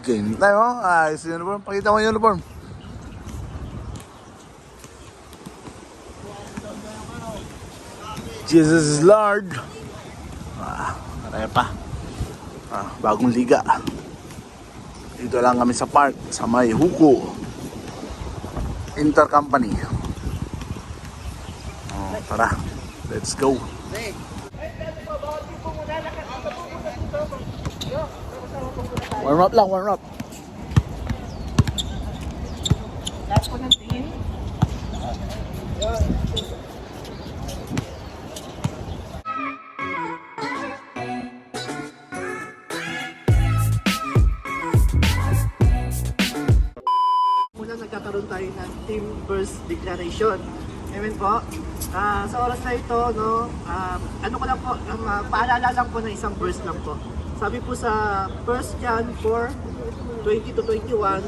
Game tayo, ayos yung uniform. Pakita mo yung uniform. Jesus is Lord. Marami pa. Bagong liga. Dito lang kami sa park, sa may Huko Intercompany. Tara, let's go. Warm up lang, warm up. Lahat po ng team. Muna nagkakaroon tayo ng team verse declaration. Amen po. Sa oras na ito, no, ano ko lang po, paalala lang po ng isang verse lang po. Sabi po sa 1 John 4:20-21,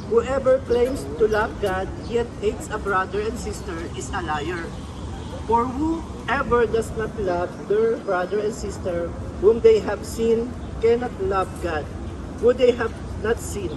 whoever claims to love God yet hates a brother and sister is a liar. For whoever does not love their brother and sister whom they have seen cannot love God, who they have not seen.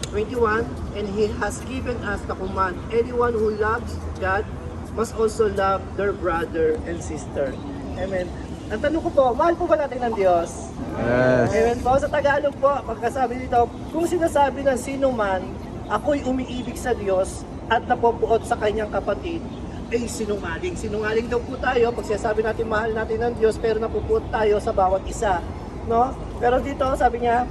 21, and He has given us the command, anyone who loves God must also love their brother and sister. Amen. Ang tanong ko po, mahal po ba natin ng Diyos? Yes. Amen po. Sa Tagalog po, pagkasabi dito, kung sinasabi ng sino man, ako'y umiibig sa Diyos at napopuot sa kanyang kapatid, ay sinungaling. Sinungaling daw po tayo pag sinasabi natin mahal natin ng Diyos pero napupuot tayo sa bawat isa. No? Pero dito, sabi niya,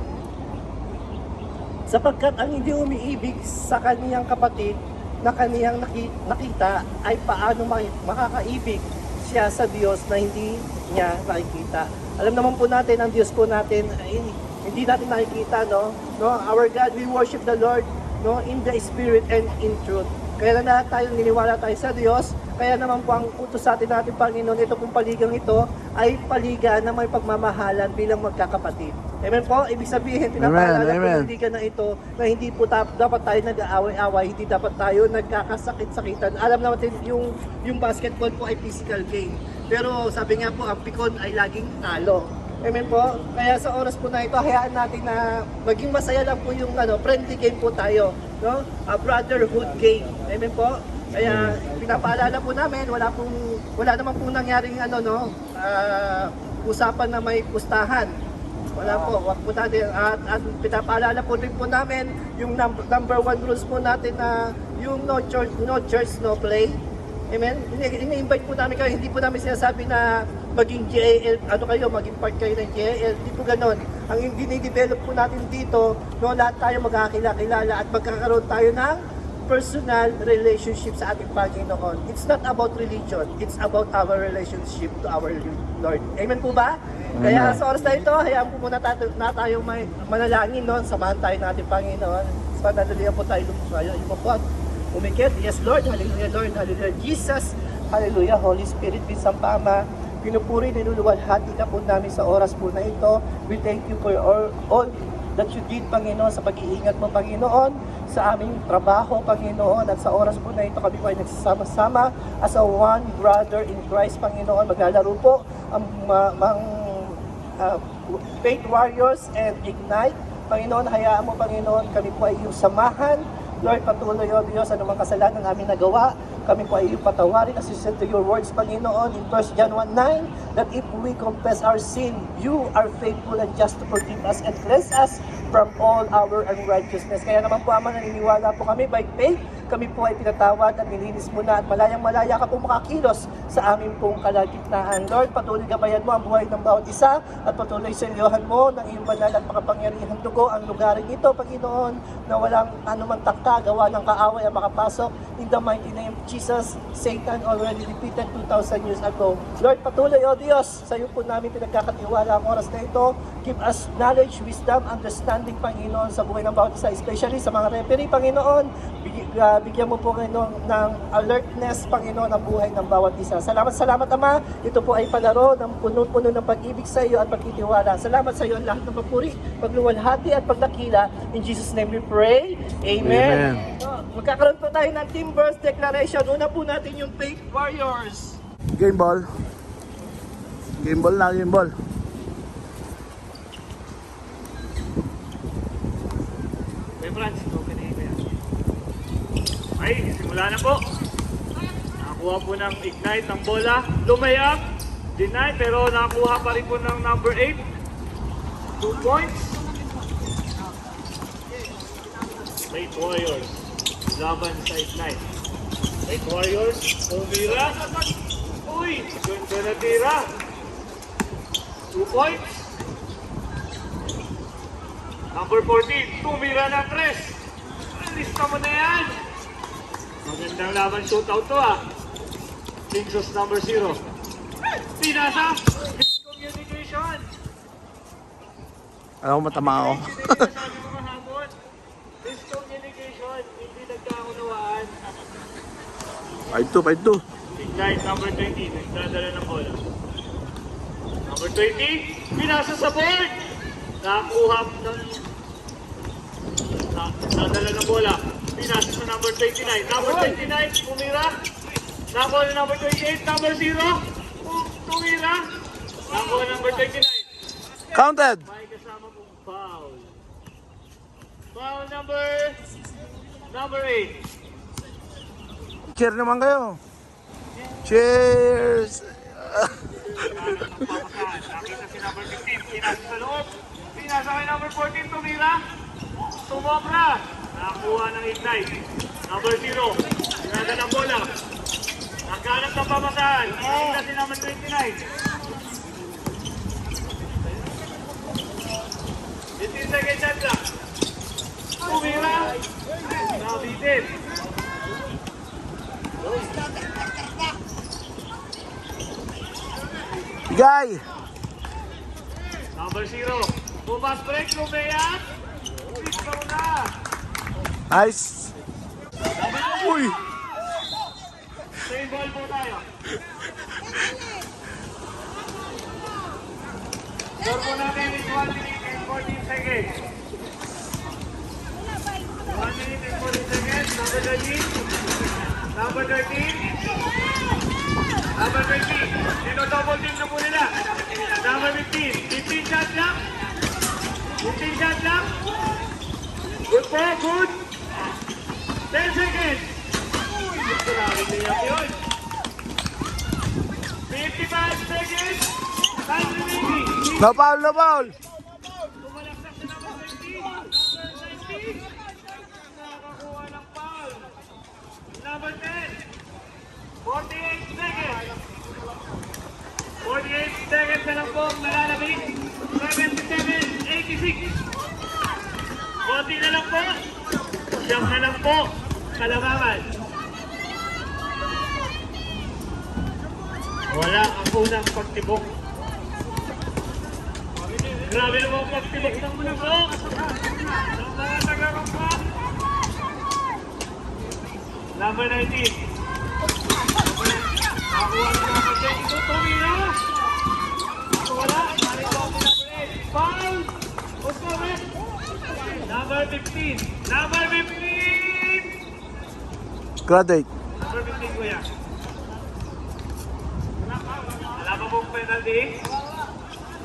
sapagkat ang hindi umiibig sa kaniyang kapatid na kaniyang nakita ay paano makakaibig siya sa Diyos na hindi niya nakikita. Alam naman po natin, ang Diyos po natin ay hindi natin nakikita, no? Our God, we worship the Lord, no, in the Spirit and in truth. Kaya na tayo niniwala tayo sa Diyos, kaya naman po ang utos sa atin natin, Panginoon, ito pong paligang ito ay paliga na may pagmamahalan bilang magkakapatid. Amen po? Ibig sabihin, pinapaalala po ng paligan na ito na hindi po dapat tayo nag-aaway-away, hindi dapat tayo nagkakasakit-sakitan. Alam natin yung basketball po ay physical game. Pero sabi nga po, ang pikon ay laging talo. Amen po? Kaya sa oras po na ito, hayaan natin na maging masaya lang po yung friendly game po tayo. No? A brotherhood game. Amen po? Kaya pinapaalala po namin, wala naman po nangyaring usapan na may pustahan. Wala po, wag po natin. At pinapaalala po rin po namin yung number one rules po natin na yung no church, no play. Amen? Ini-invite po namin kayo, hindi po namin sinasabi na maging JAL, maging part kayo ng JAL, hindi po ganon. Ang dinidevelop po natin dito, no, lahat tayo magkakilala at magkakaroon tayo ng personal relationship sa ating Panginoon. It's not about religion, it's about our relationship to our Lord. Amen po ba? Kaya sa oras na ito, hayaan po muna tayong may manalangin, no? Samahan tayo natin, Panginoon. Sa panalalihan po tayo lumutayo. Ipapot, umikit. Yes, Lord. Hallelujah, Lord. Hallelujah, Jesus. Hallelujah, Holy Spirit. Binsang Pama. Pinupuri, niluluwalhati ka po namin sa oras po na ito. We thank you for all that you did, Panginoon, sa pag-iingat mo, Panginoon, sa aming trabaho, Panginoon, at sa oras po na ito kami po ay nagsasama-sama as a one brother in Christ, Panginoon. Maglalaro po ang Faith Warriors and Ignite. Panginoon, hayaan mo, Panginoon, kami po ay iyong samahan. Lord, patuloy, O Diyos, anumang kasalanan aming nagawa, kami po ay iyong patawarin as you said to your words, Panginoon, in 1 John 1:9, that if we confess our sin, you are faithful and just to forgive us and cleanse us from all our unrighteousness. Kaya naman po, Ama, naniniwala po kami by faith, kami po ay pinatawad at nilinis mo na at malayang-malaya ka po makakilos sa aming pong kalagitnaan. Lord, patuloy gabayan mo ang buhay ng bawat isa at patuloy sa iliyohan mo ng iyong banal at makapangyarihang dugo ang lugarin ito, Panginoon, na walang anumang takta, gawa ng kaaway ang makapasok. In the mighty name of Jesus, Satan already defeated 2,000 years ago. Lord, patuloy, O Diyos, sa iyo po namin pinagkakatiwala ang oras na ito. Give us knowledge, wisdom, understanding, Panginoon, sa buhay ng bawat isa, especially sa mga referee, Panginoon. Bigyan mo po, Panginoon, ng alertness, Panginoon, ang buhay ng bawat isa. Salamat, Ama. Ito po ay palaro ng puno-puno ng pag-ibig sa iyo at pagtitiwala. Salamat sa iyo ang lahat ng papuri, pagluwalhati at pagdakila. In Jesus' name we pray. Amen. Magkakaroon po tayo ng team verse declaration. Una po natin yung Faith Warriors. Game ball. Game ball na, game ball. France. Okay na yun. Ay, simula na po. Nakakuha po ng ignite ng bola. Lumayap. Deny, pero nakakuha pa rin po ng number 8. 2 points. Late Warriors. Laban sa ignite. Late Warriors. Tumira. Uy, ganda na tira. 2 points. Number 14, tumira ng 3. Lista mo na yan. Magandang laban shootout to ah. Kingsos number 0. Pinasa. Miscommunication. Alam mo, matama ako. Sabi mo kahapon. Miscommunication. Hindi nagkakunawaan. 5-2. Ignite number 20. Nagdadala ng bola. Number 20. Pinasa sa board. Nakakuha ng nadala ng bola. Pinasa sa number 29. Number 29, pumira. Nakuha na number 28, number 0. Tumira. Nakuha number 29. Counted. May kasama pong foul. Foul number 8. Cheer naman kayo. Cheers. Nakita si number 15. Pinasa sa loob. Pinasa kay number 14, tumira. Tumobra. Nakakuha ng ignite. Number 0. Pinada ng bola. Nagkanap ng pamasahan. Nakita si number 29. 15 seconds shot clock. Tumira. Nabitin. Guy. Number 0. Bumas break. Lumayat. Ikaw na. Nice. Uy. Same ball po tayo. Score po natin is 1 minute and 14 seconds. 1 minute and 14 seconds. Number 13. Number 13. Number 20. Dino-double team na po nila. Number 15. 15 shot lang. 15 shot lang. Good po, good. 10 seconds. Grabe niya yun. 55 seconds. Time remaining. No foul, no foul. Tumalaksak sa number 20. Number 19. Nakakuha ng foul. Number 10. 48 seconds. 48 seconds na lang po ang nalalabing. 77, 86. Konti na lang po. Siyam na lang po. Kalamangan. Wala ang unang pagtibok. Grabe naman ang pagtibok ng mga bro. Ng mga taga-rampa. Number 19. Nakuha na number 22. Tumira. Wala. Pari ko ang number 8. Foul. Oscar. Number 15. Number 15. Graduate. Number 15 ko yan. Wala pa pong penalty.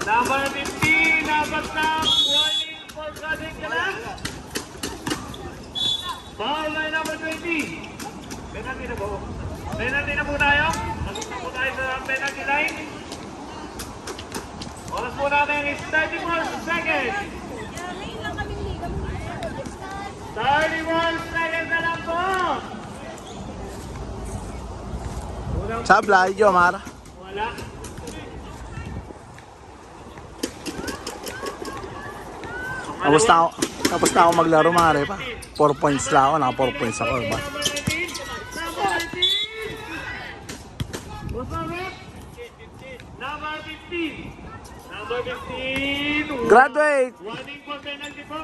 Number 15. Dapat na warning for graduate ka na. Foul by number 20. Penalty na po. Penalty na po tayo. Nagpunta po tayo sa penalty line. Oras po natin is 34 seconds. 31 seconds na lang po. Sabla, yo, Mara. Wala. Tapos na ako maglaro, Mare pa. 4 points lang ako, naka 4 points ako, diba? Number 15. Number 15. Graduate! Warning for penalty po.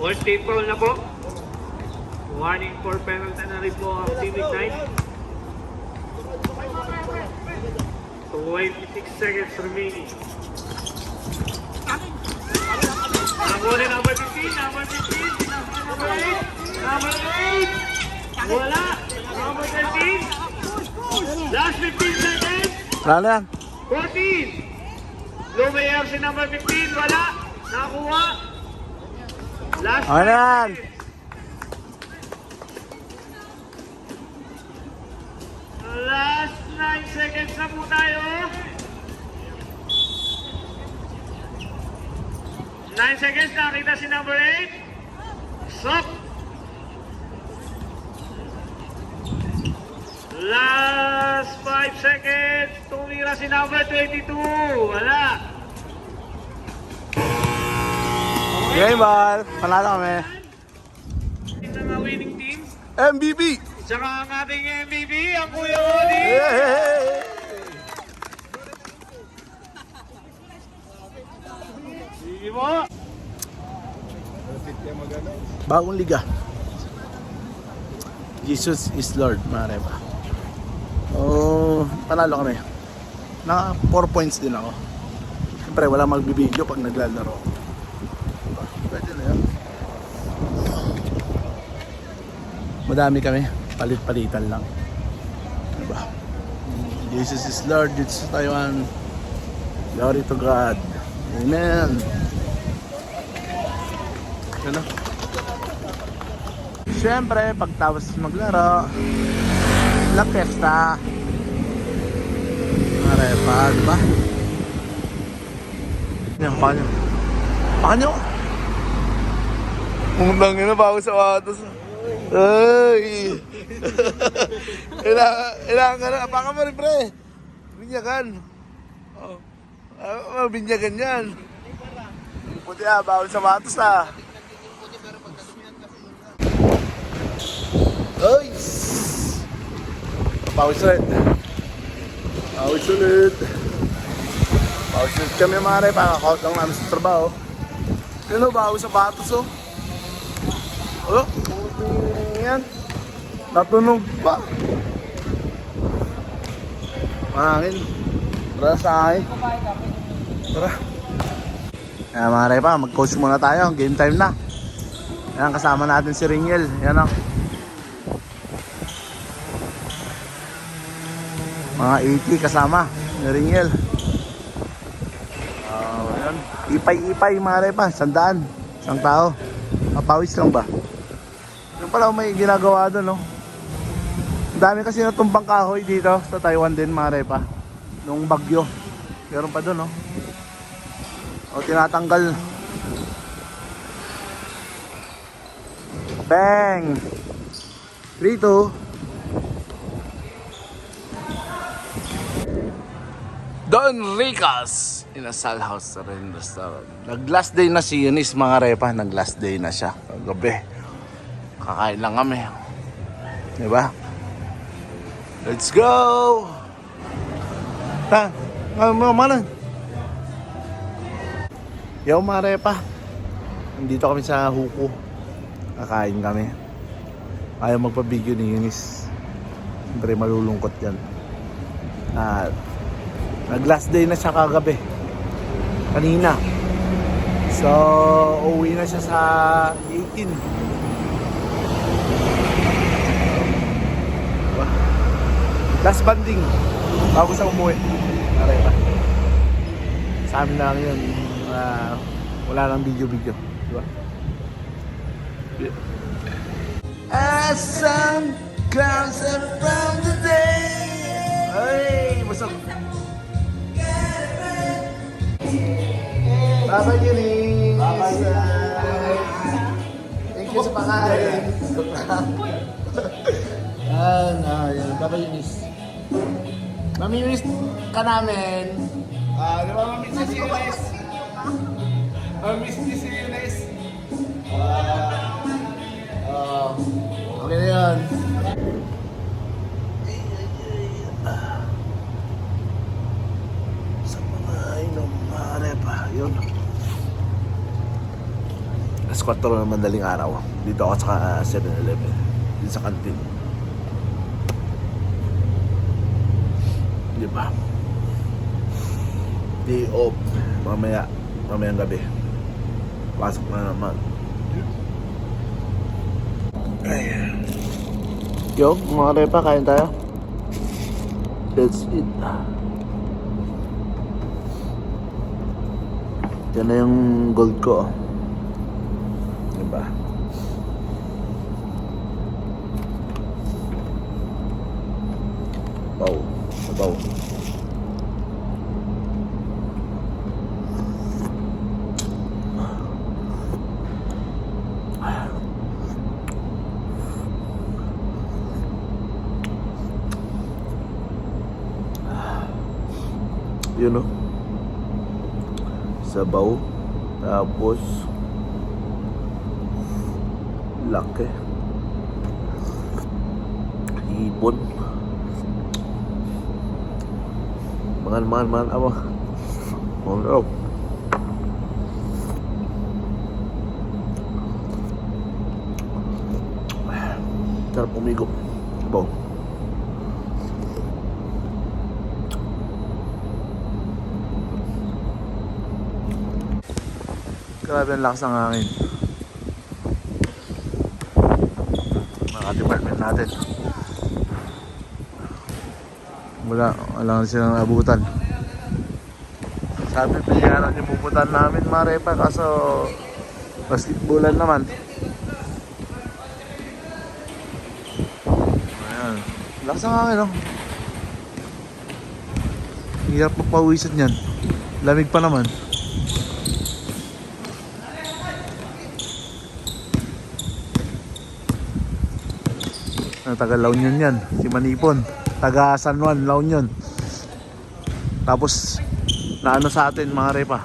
One team foul na po. Warning for penalty na rin po ang Team Ignite. 26 seconds remaining. Number 15, number 15, number 8, number 8. Wala. Number 13. Last 15 seconds. Wala na yan. 14. Lumayer si number 15. Wala. Nakuha. Last Okay na yan. Last 9 seconds na po tayo. 9 seconds, nakita si number 8. Stop. Last 5 seconds, tumira si number 22. Wala. Game ball. Panalo kami. Tingnan ang winning team. MVP. Tsaka ang ating MVP, ang Kuya Odi. Yay! Sige mo. Bagong liga. Jesus is Lord, mga repa. Oh, panalo kami. Naka 4 points din ako. Siyempre, wala magbibideo pag naglalaro. Pwede na yan. Madami kami. Palit-palitan lang. Diba? Jesus is Lord dito sa Taiwan. Glory to God. Amen. Ano? Siyempre, pagtapos maglaro, la pesta. Marepa, diba? Yan, pakanyo. Pakanyo! Mundang yun na bago sa watos. Ay! Ilangan ka na. Apaka mo rin, pre. Binyagan. Binyagan yan. Puti bawal sa watos Ay! Pawis ulit. Pawis ulit. Pawis ulit kami mga rin. Pakakaut lang namin sa trabaho. Ano, bawal sa watos Oh, yan. Natunog pa. Mahangin. Tara sa akin. Tara. Ayan mga repa, mag-coach muna tayo. Game time na. Ayan, kasama natin si Ringel. Ayan o. Mga 80 kasama ni Ringel. Ayan. Ipay-ipay mga repa. 100. Isang tao. Mapawis lang ba? Yung pala may ginagawa doon, no? Ang dami kasi natumbang kahoy dito sa Taiwan din, mga repa. Nung bagyo. Meron pa doon, no? O, tinatanggal. Bang! 3-2. Don Ricas in a Sal House rin restaurant. Nag-last day na si Eunice, mga repa. Nag-last day na siya. Gabi. Kakain lang kami. Diba? Let's go! Ta, mana? Yo, mga repa. Nandito kami sa Huko. Kakain kami. Ayaw magpa-video ni Eunice. Siyempre malulungkot yan. Nag-last day na siya kagabi. Kanina. So, uwi na siya sa 18. Diba? Last banding. Bago sa umuwi. Nareta. Sa amin lang yun. Wala lang video-video. Diba? As sun comes around the day. Ay, busog. Bye-bye, Eunice. Bye-bye. Thank you sa pakain. Yan. Bye-bye, Eunice. Mamimiss ka namin. Di ba mamiss niya si Eunice? Mamiss niya si Eunice? Okay na yan. Sa mga inom, maaari pa. Yun. Alas 4 na madaling araw. Dito ako sa 7-Eleven. Dito sa kantin. Diba? Day off. Mamayang gabi. Pasok na naman. Ay. Yo, mga repa, kain tayo. Let's eat. Yan na yung gold ko. Diba? Wow. Sabaw. Yun o. Sabaw. Tapos laki. Ipon. Mangan apa? Oh. Sarap umigo. Sabaw. Grabe ang lakas ng hangin. Mga department natin. Wala silang abutan. Sabi pinyaran yung pupuntahan namin mga repa, kaso basketballan naman. Ayan. Lakas ng hangin, no? Hirap magpawisan yan. Lamig pa naman. Taga La Union yan, si Manipon. Taga San Juan, La Union. Tapos naano sa atin mga repa,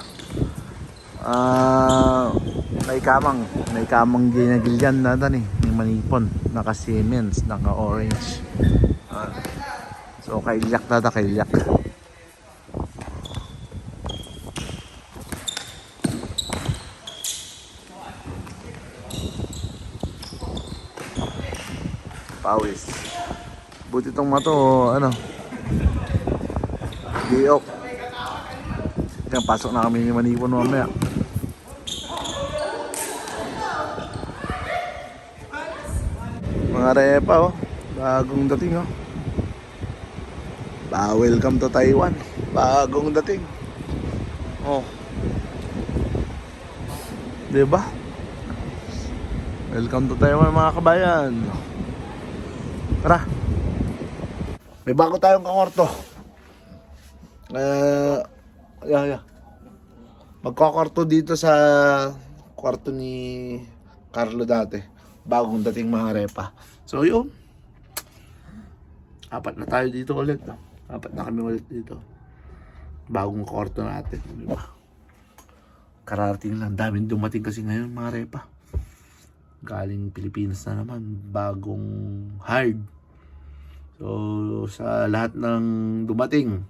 naikamang ginagilyan na ni Manipon. Naka Siemens, naka orange. So kailyak na kailyak. Pawis. Buti tong mato, ano, diok. Yan, pasok na kami ni Manipon mamaya. Mga repa, oh, bagong dating, oh. Welcome to Taiwan. Bagong dating. Oh. Diba? Welcome to Taiwan mga kabayan. Tara. May bago tayong kakwarto. Yeah. Magkakwarto dito sa kwarto ni Carlo dati. Bagong dating mga repa. So yun. 4 na tayo dito ulit. 4 na kami ulit dito. Bagong kwarto natin. Diba? Kararating lang. Daming dumating kasi ngayon mga repa. Galing Pilipinas na naman. Bagong hard. So, sa lahat ng dumating,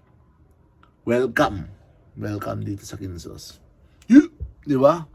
welcome. Welcome dito sa Kinsos. Di ba?